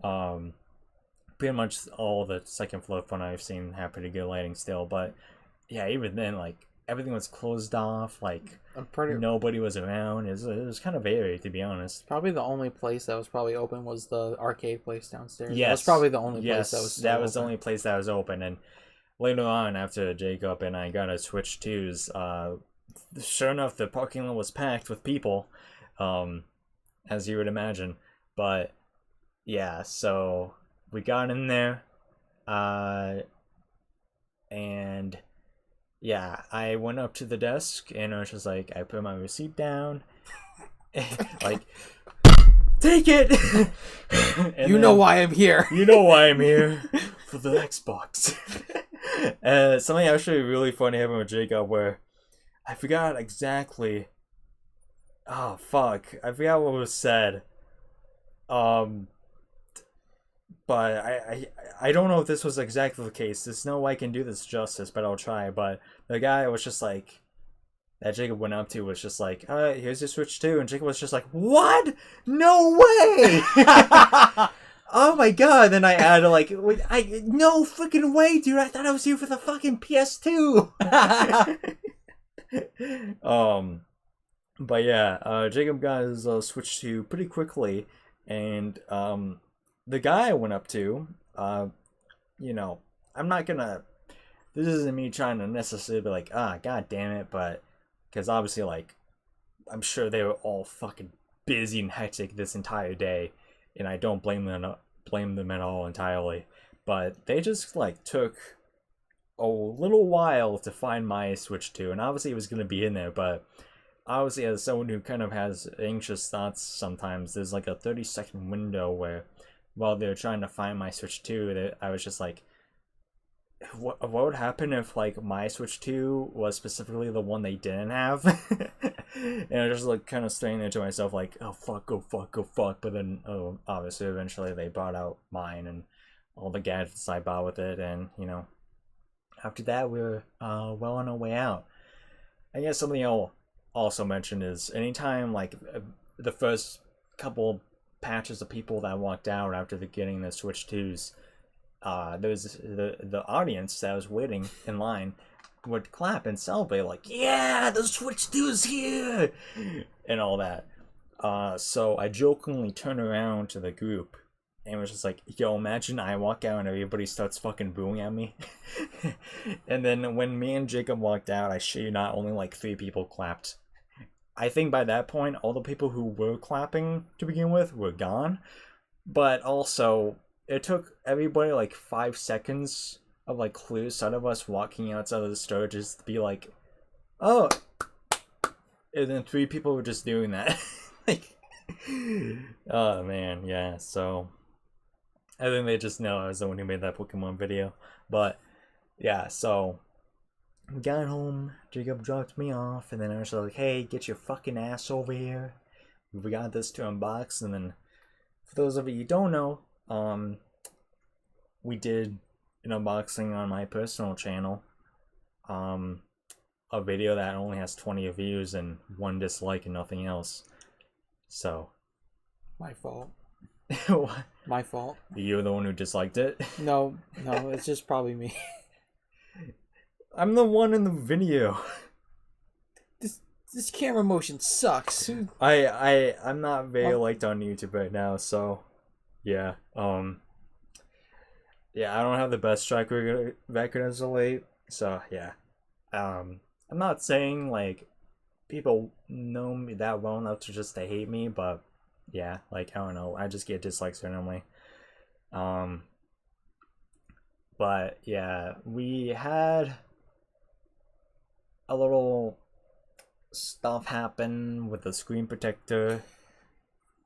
Pretty much all the second floor front I've seen have pretty good lighting still, but yeah, even then, like, everything was closed off. Like, nobody was around. It was kind of eerie, to be honest. Probably the only place that was probably open was the arcade place downstairs. Yes, that's probably the only place that was. That was the only place that was open. And later on, after Jacob and I got a Switch 2s, sure enough, the parking lot was packed with people, as you would imagine. But yeah, so we got in there, and yeah, I went up to the desk, and I was just like, I put my receipt down, like, take it. You know why I'm here. You know why I'm here, for the Xbox. Something actually really funny happened with Jacob, where I forgot exactly. Oh fuck! I forgot what was said. But I don't know if this was exactly the case. There's no way I can do this justice, but I'll try. But the guy was just like, that Jacob went up to was just like, alright, here's your Switch 2. And Jacob was just like, what? No way! Oh my god. Then I added like, no freaking way, dude. I thought I was here for the fucking PS2. But yeah, Jacob got his Switch 2 pretty quickly. And the guy I went up to, I'm not gonna. This isn't me trying to necessarily be like, god damn it, but because obviously, like, I'm sure they were all fucking busy and hectic this entire day, and I don't blame them at all entirely. But they just like took a little while to find my Switch 2, and obviously it was gonna be in there, but obviously as someone who kind of has anxious thoughts sometimes, there's like a 30-second window where while they're trying to find my Switch 2, I was just like, what would happen if like my Switch 2 was specifically the one they didn't have? And I was just like kind of staring there to myself like, oh fuck, oh fuck, oh fuck. But then obviously eventually they brought out mine and all the gadgets I bought with it, and after that we were well on our way out. I guess something I'll also mention is anytime like the first couple patches of people that walked out after getting the Switch 2s, there was the audience that was waiting in line. would clap and celebrate, like, yeah, the Switch 2 is here, and all that. So I jokingly turned around to the group and was just like, yo, imagine I walk out and everybody starts fucking booing at me. And then when me and Jacob walked out, I shit you not, only like 3 people clapped. I think by that point, all the people who were clapping to begin with were gone. But also, it took everybody like 5 seconds of like clear sight of us walking outside of the store just to be like, oh. And then 3 people were just doing that. Like, oh man, yeah, so I think they just know I was the one who made that Pokemon video. But yeah, so we got home, Jacob dropped me off, and then I was like, hey, get your fucking ass over here. We got this to unbox, and then for those of you who don't know, we did an unboxing on my personal channel. A video that only has 20 views and 1 dislike and nothing else. So My fault. what? My fault. You're the one who disliked it? No, it's just probably me. I'm the one in the video. This camera motion sucks. I'm not very liked on YouTube right now, so yeah. Yeah, I don't have the best track record as of late, so yeah. I'm not saying like people know me that well enough to just to hate me, but yeah, like I don't know, I just get dislikes randomly. But yeah, we had a little stuff happen with the screen protector.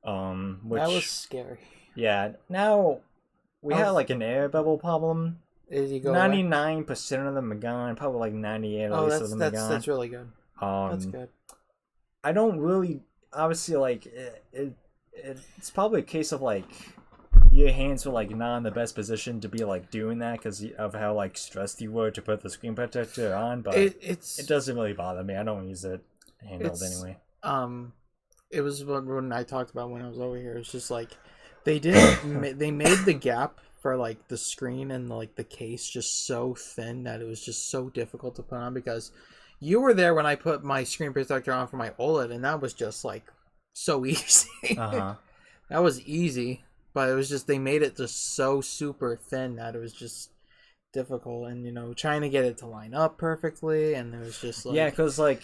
Which That was scary. yeah, now we had like an air bubble problem. Did you go 99% of them are gone, probably like 98 at least of them are gone. that's really good. That's good. I don't really, obviously, like it's probably a case of like your hands were like not in the best position to be like doing that because of how like stressed you were to put the screen protector on, but it doesn't really bother me. I don't use it handheld anyway. It was when I talked about when I was over here. It was just like they made the gap for like the screen and like the case just so thin that it was just so difficult to put on, because you were there when I put my screen protector on for my OLED, and that was just like so easy. That was easy, but it was just they made it just so super thin that it was just difficult, and you know, trying to get it to line up perfectly, and it was just like, yeah, because like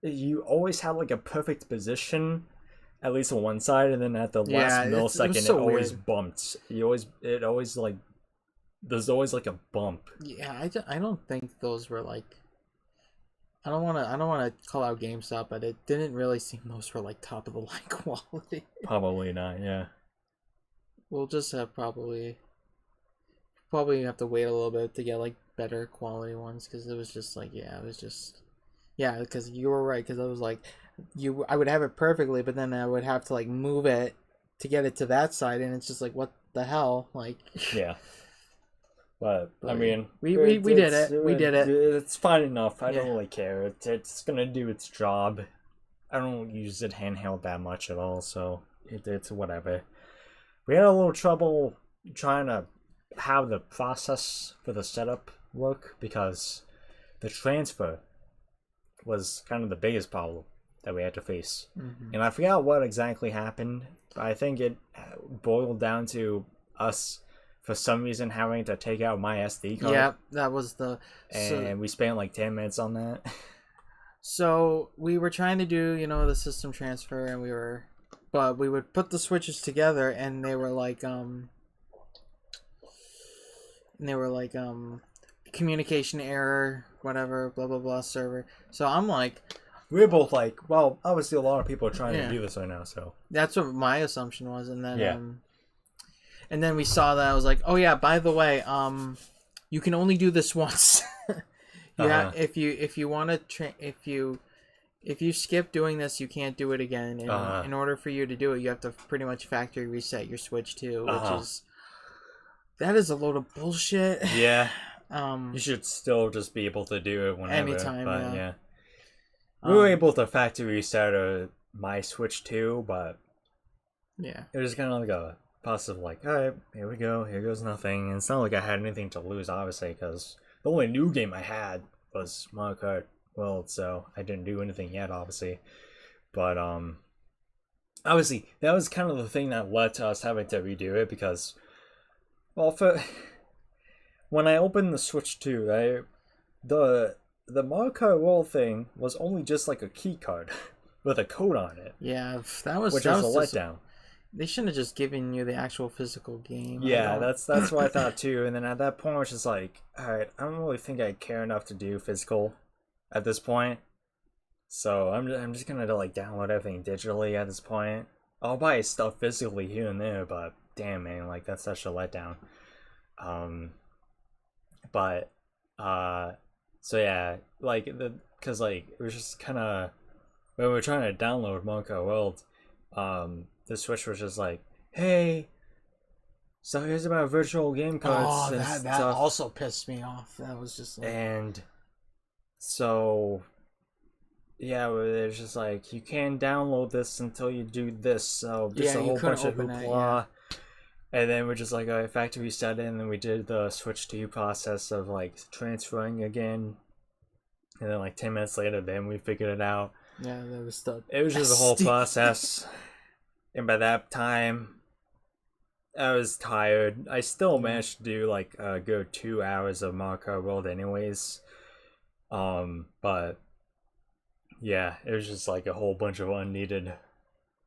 you always had like a perfect position, at least on one side, and then at the last millisecond it always bumped. It always like there's always like a bump. Yeah, I don't think those were like, I don't want to call out GameStop, but it didn't really seem those were like top of the line quality. Probably not. Yeah. We'll just have probably have to wait a little bit to get like better quality ones, because it was just like, because you were right, because I was like, I would have it perfectly, but then I would have to like move it to get it to that side, and it's just like, what the hell, like. Yeah. But I mean, we did it. We did it. It's fine enough. I don't really care. It's gonna do its job. I don't use it handheld that much at all, so it's whatever. We had a little trouble trying to have the process for the setup work, because the transfer was kind of the biggest problem that we had to face. And I forgot what exactly happened, but I think it boiled down to us for some reason having to take out my SD card. Yeah, that was we spent like 10 minutes on that. So we were trying to do, the system transfer, and we would put the switches together, and they were like communication error, whatever, blah blah blah, server. So I'm like, we were both like, well, obviously a lot of people are trying to do this right now, so that's what my assumption was. And then and then we saw that. I was like, oh yeah, by the way, you can only do this once. If you want to if you skip doing this, you can't do it again. And in order for you to do it, you have to pretty much factory reset your Switch too, that is a load of bullshit. Yeah. You should still just be able to do it whenever. Anytime, but yeah. We were able to factory reset my Switch too, but yeah, it was kind of like a passive, like, all right, here we go, here goes nothing. And it's not like I had anything to lose, obviously, because the only new game I had was Mario Kart World, so I didn't do anything yet, obviously. But obviously that was kind of the thing that led to us having to redo it because, well, when I opened the Switch 2, the Mario Kart World thing was only just like a key card with a code on it. Yeah, that was which that was was a letdown. They shouldn't have just given you the actual physical game. Yeah, that's what I thought too. And then at that point, I was just like, all right, I don't really think I care enough to do physical at this point. So I'm just gonna like download everything digitally at this point. I'll buy stuff physically here and there, but damn man, like that's such a letdown. But so yeah, like because like it was just kind of when we were trying to download Mario Kart World, the Switch was just like, hey, so here's about virtual game cards and that stuff. also pissed me off. That was just like... And so yeah, it's just like you can't download this until you do this. So just a whole bunch of hoopla. And then we're just like, all right, factory reset it, and then we did the switch to process of like transferring again. And then like 10 minutes later, then we figured it out. Yeah, that was the... It was just a whole process. And by that time, I was tired. I still managed to do like a good 2 hours of Mario Kart World anyways. But yeah, it was just like a whole bunch of unneeded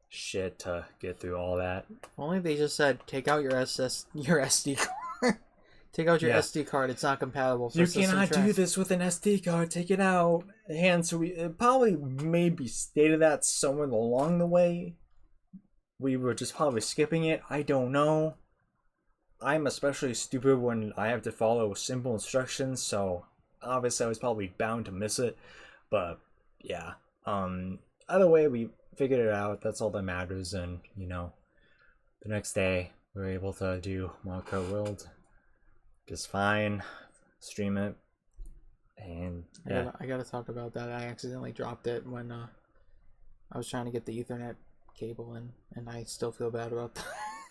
shit to get through all that. Only they just said take out your SD card. Take out your SD card. It's not compatible for you cannot do this with an SD card. Take it out. And so it probably maybe stated that somewhere along the way. We were just probably skipping it. I don't know. I'm especially stupid when I have to follow simple instructions, so obviously I was probably bound to miss it. But yeah. Either way, we figured it out. That's all that matters. And you know, the next day we were able to do Mario Kart World just fine, stream it, and yeah. I gotta talk about that. I accidentally dropped it when I was trying to get the Ethernet cable in, and I still feel bad about that.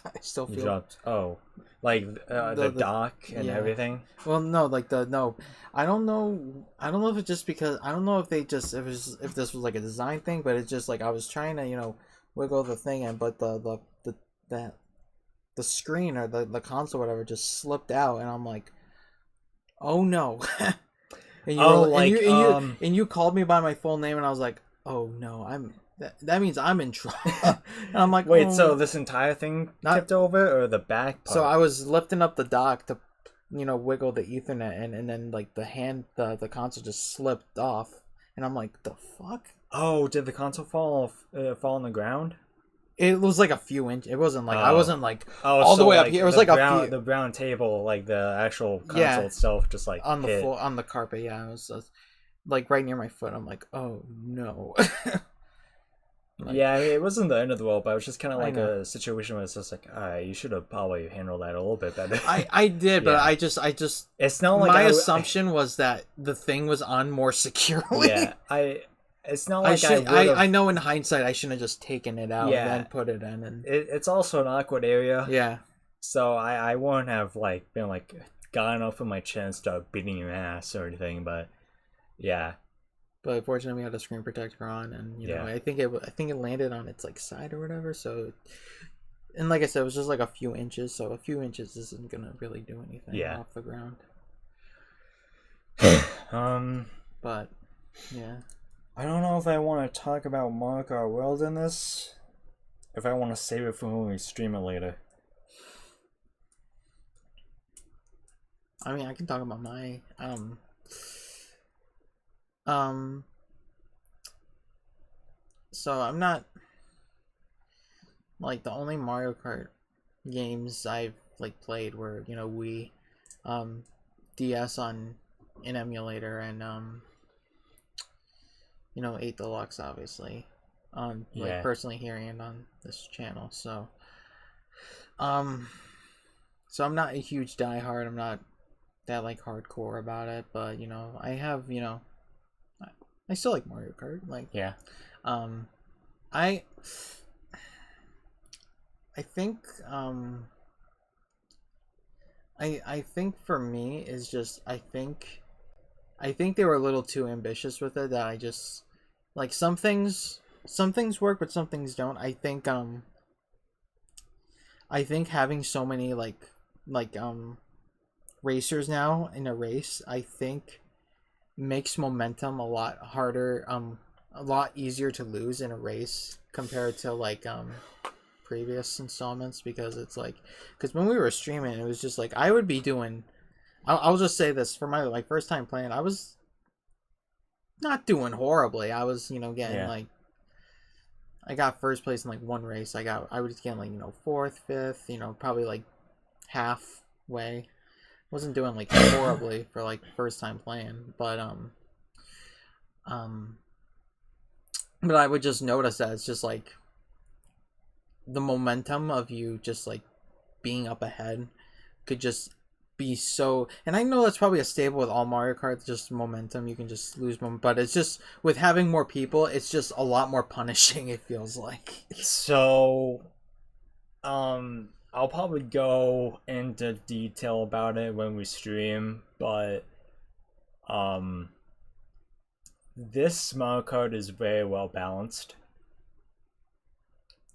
I still feel... You dropped... Oh, like the dock and everything? Well, no, like no. I don't know if it's just because... I don't know if they just... If this was like a design thing, but it's just like I was trying to, you know, wiggle the thing in, but the screen or the console or whatever just slipped out, and I'm like, oh no. And you called me by my full name, and I was like, oh no, that means I'm in trouble. And I'm like, wait, so this entire thing tipped over, or the back part? So I was lifting up the dock to, you know, wiggle the Ethernet, and then like the console just slipped off, and I'm like, the fuck? Oh, did the console fall on the ground? It was like a few inches. It wasn't like I wasn't like all the way up here. It was like the brown table, like the actual console itself, just like on the floor, on the carpet. Yeah, it was like right near my foot. I'm like, oh no. Yeah, I mean, it wasn't the end of the world, but it was just kind of like a situation where it's just like, you should have probably handled that a little bit better. I did, but I just it's not like my assumption was that the thing was on more securely. Yeah, it's not like I know in hindsight I shouldn't have just taken it out and then put it in, and it's also an awkward area. Yeah, so I wouldn't have like been like gotten off of my chin and start beating your ass or anything, but yeah. But fortunately, we had a screen protector on, and you know, I think it landed on its like side or whatever. So, and like I said, it was just like a few inches. So a few inches isn't gonna really do anything off the ground. But yeah, I don't know if I want to talk about Mario Kart World in this. If I want to save it for when we stream it later. I mean, I can talk about my so I'm not like the only Mario Kart games I've like played were, you know, Wii, DS on an emulator, and you know, 8 Deluxe obviously on like personally here and on this channel. So so I'm not a huge diehard. I'm not that like hardcore about it, but you know, I have, you know, I still like Mario Kart. Like I think I think for me is just I think they were a little too ambitious with it. That I just like some things work, but some things don't. I think having so many like racers now in a race, I think makes momentum a lot harder, a lot easier to lose in a race compared to previous installments, because it's like, because when we were streaming it was just like I would be doing, I'll just say this, for my like first time playing, I was not doing horribly. I was, getting Yeah. like, I got first place in like one race. I was getting like, fourth, fifth, probably like halfway. Wasn't doing like horribly for like first time playing, um but I would just notice that it's just like the momentum of you just like being up ahead could just be so, and I know that's probably a staple with all Mario Kart, just momentum, you can just lose momentum, but it's just with having more people, it's just a lot more punishing, it feels like. So, I'll probably go into detail about it when we stream, but um, this Mario Kart is very well balanced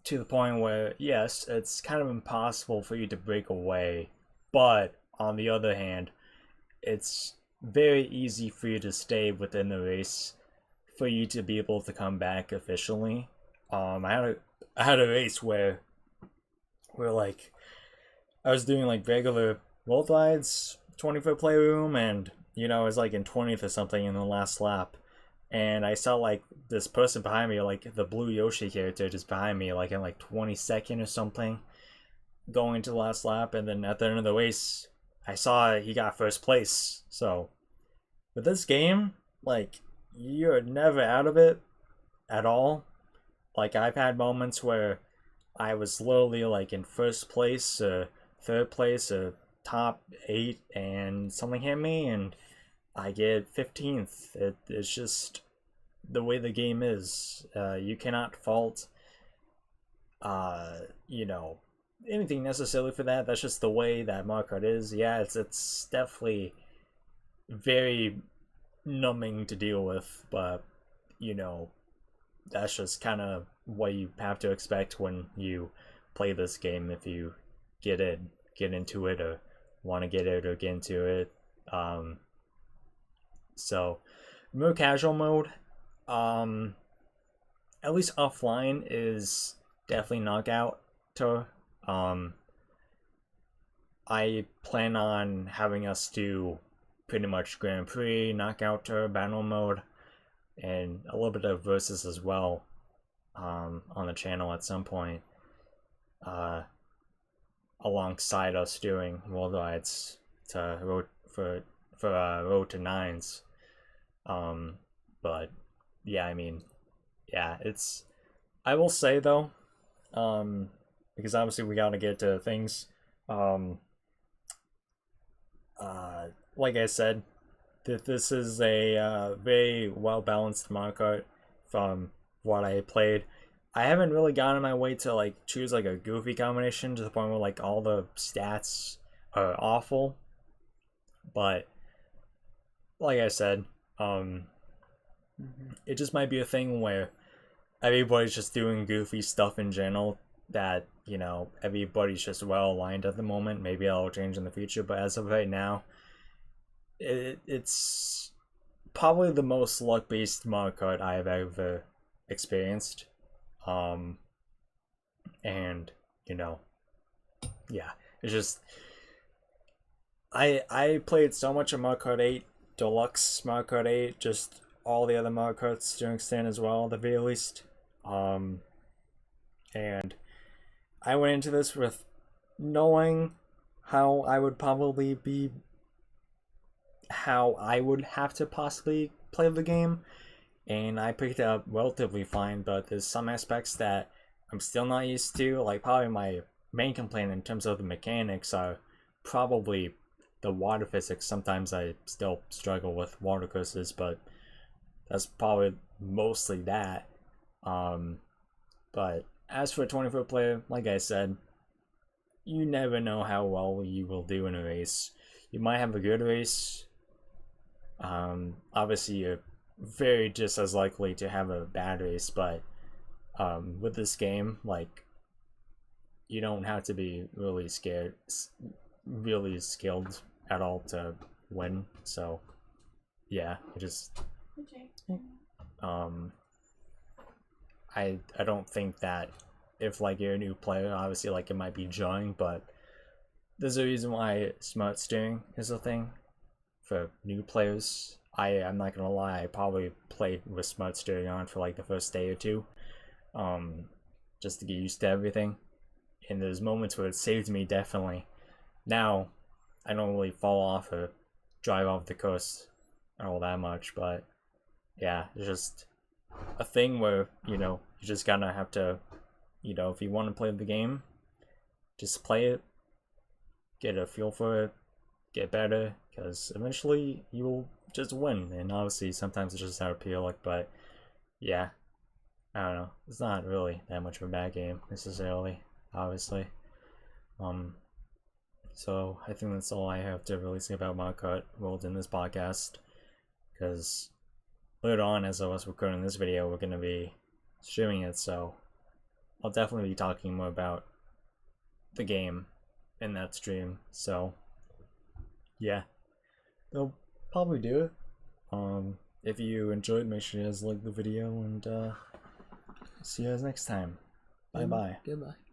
to the point where, yes, it's kind of impossible for you to break away, but on the other hand, it's very easy for you to stay within the race for you to be able to come back efficiently. I had a race where like I was doing like regular world rides, 20-foot playroom, and I was like in 20th or something in the last lap, and I saw like this person behind me, like the blue Yoshi character, just behind me, like in like 22nd or something, going into the last lap, and then at the end of the race, I saw he got first place. So with this game, like you're never out of it at all. Like I've had moments where I was literally like in first place, third place, top eight, and something hit me, and I get 15th. It's just the way the game is. You cannot fault, uh, you know, anything necessarily for that. That's just the way that Mario Kart is. Yeah, it's definitely very numbing to deal with, but you know, that's just kind of what you have to expect when you play this game if you get into it, or want to get it or get into it. Um, so, more casual mode, um, at least offline, is definitely knockout tour. Um, I plan on having us do pretty much Grand Prix, knockout tour, battle mode, and a little bit of versus as well, on the channel at some point, uh, alongside us doing world rides to road for road to nines. Um, but yeah, I mean, yeah, it's. I will say though, because obviously we gotta get to things. Um, like I said, that this is a very well balanced Mario Kart from what I played. I haven't really gotten my way to like choose like a goofy combination to the point where like all the stats are awful. But like I said, um, Mm-hmm. it just might be a thing where everybody's just doing goofy stuff in general, that everybody's just well aligned at the moment. Maybe that'll change in the future, but as of right now, it's probably the most luck based Mario Kart I have ever experienced. Um, and you know, yeah, it's just I played so much of Mario Kart 8 Deluxe, Mario Kart 8, just all the other Mario Karts to an extent as well, at the very least. Um, and I went into this with knowing how I would probably be, how I would have to possibly play the game, and I picked it up relatively fine. But there's some aspects that I'm still not used to. Like probably my main complaint in terms of the mechanics are probably the water physics. Sometimes I still struggle with water courses, but that's probably mostly that. Um, but as for a 20-foot player, like I said, you never know how well you will do in a race. You might have a good race. Obviously, you're very just as likely to have a bad race, but with this game, like, you don't have to be really skilled at all to win. So, yeah, just um, I don't think that if like you're a new player, obviously like it might be jarring, but there's a reason why smart steering is a thing for new players. I'm not gonna lie, I probably played with smart steering on for like the first day or two, um, just to get used to everything. And there's moments where it saved me definitely. Now, I don't really fall off or drive off the coast all that much, but yeah, it's just a thing where you just gotta have to, if you want to play the game, just play it, get a feel for it, get better, because eventually you'll just win. And obviously, sometimes it's just how it feel like, but yeah, I don't know. It's not really that much of a bad game necessarily, obviously. Um, so I think that's all I have to really say about Mario Kart World in this podcast, because later on, as I was recording this video, we're gonna be streaming it, so I'll definitely be talking more about the game in that stream. So yeah, they'll probably do it. If you enjoyed, make sure you guys like the video, and see you guys next time. Bye bye. Goodbye.